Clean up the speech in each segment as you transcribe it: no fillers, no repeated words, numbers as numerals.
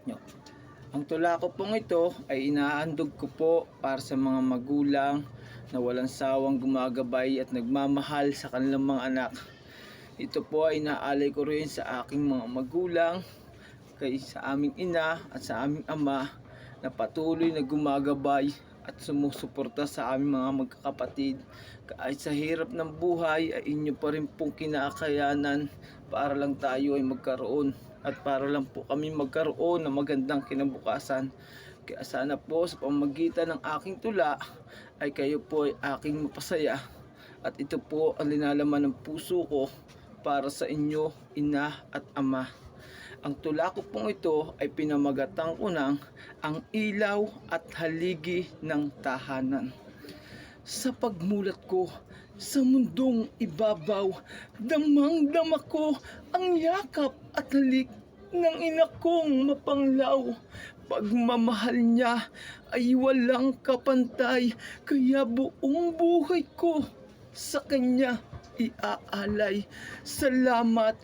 nyo. Ang tula ko pong ito ay inahandog ko po para sa mga magulang na walang sawang gumagabay at nagmamahal sa kanilang mga anak. Ito po ay inaalay ko rin sa aking mga magulang, sa aming ina at sa aming ama na patuloy na gumagabay at sumusuporta sa aming mga magkakapatid. Kahit sa hirap ng buhay ay inyo pa rin pong kinakayanan para lang tayo ay magkaroon at para lang po kami magkaroon ng magandang kinabukasan. Kaya sana po sa pamamagitan ng aking tula ay kayo po ay aking mapasaya at ito po ang linalaman ng puso ko para sa inyo, ina at ama. Ang tula ko pong ito ay pinamagatan ko ng Ang Ilaw at Haligi ng Tahanan. Sa pagmulat ko sa mundong ibabaw, damang-dama ko ang yakap at halik ng ina kong mapanglaw. Pagmamahal niya ay walang kapantay, kaya buong buhay ko sa kanya iaalay. Salamat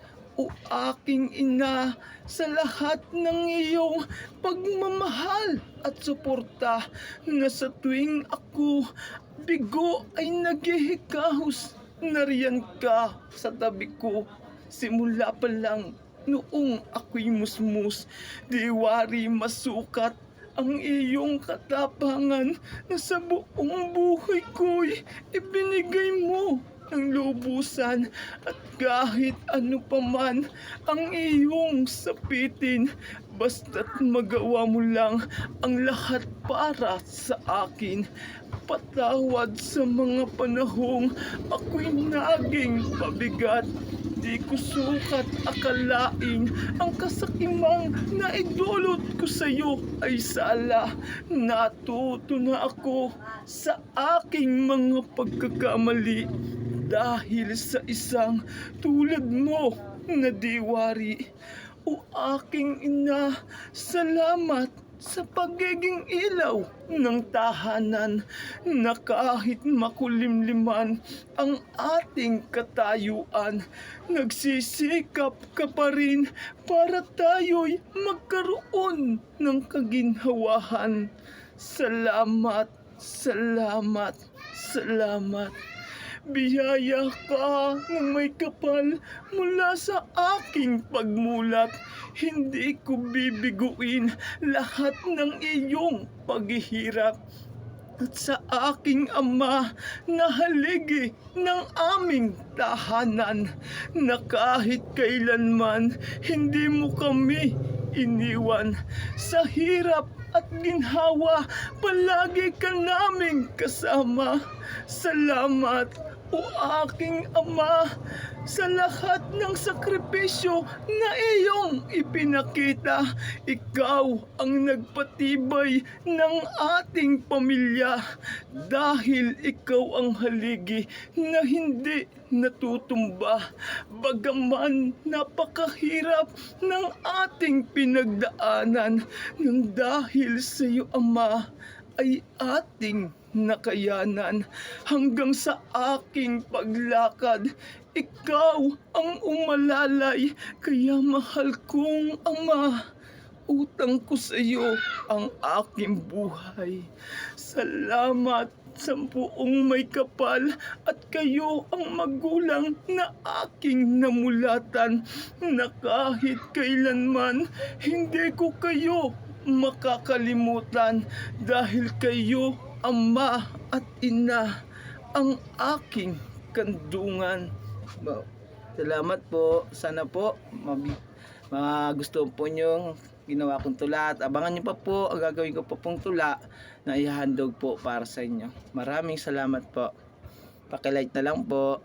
o aking ina sa lahat ng iyong pagmamahal at suporta, na sa tuwing ako bigo ay naghihikahos, nariyan ka sa tabi ko. Simula pa lang noong ako'y musmus, di wari masukat ang iyong katapangan na sa buong buhay ko'y ibinigay mo ng lubusan. At kahit ano paman ang iyong sapitin, basta't magawa mo lang ang lahat para sa akin. Patawad sa mga panahong ako'y naging pabigat. Di ko sukat akalain ang kasakimang na idulot ko sa'yo ay sala. Natuto na ako sa aking mga pagkakamali dahil sa isang tulad mo na diwari. O aking ina, salamat sa pagiging ilaw ng tahanan, na kahit makulimliman ang ating katayuan, nagsisikap ka pa rin para tayo'y magkaroon ng kaginhawahan. Salamat, salamat, salamat. Biyaya ka ng may kapal mula sa aking pagmulat. Hindi ko bibiguin lahat ng iyong paghihirap. At sa aking ama na haligi ng aming tahanan, na kahit kailanman hindi mo kami iniwan. Sa hirap at ginhawa, palagi ka naming kasama. Salamat o aking ama sa lahat ng sakripisyo na iyong ipinakita. Ikaw ang nagpatibay ng ating pamilya, dahil ikaw ang haligi na hindi natutumba. Bagaman napakahirap ng ating pinagdaanan, nang dahil sa iyo, Ama, ay ating nakayanan. Hanggang sa aking paglakad, ikaw ang umalalay. Kaya mahal kong Ama, utang ko sa iyo ang aking buhay. Salamat sa buong may kapal, at kayo ang magulang na aking namulatan, na kahit kailanman hindi ko kayo makakalimutan, dahil kayo, ama at ina, ang aking kandungan. Salamat po. Sana po magustuhan po nyo ginawa kong tula, at abangan nyo pa po ang gagawin ko po pong tula na ihahandog po para sa inyo. Maraming salamat po. Pakilike na lang po.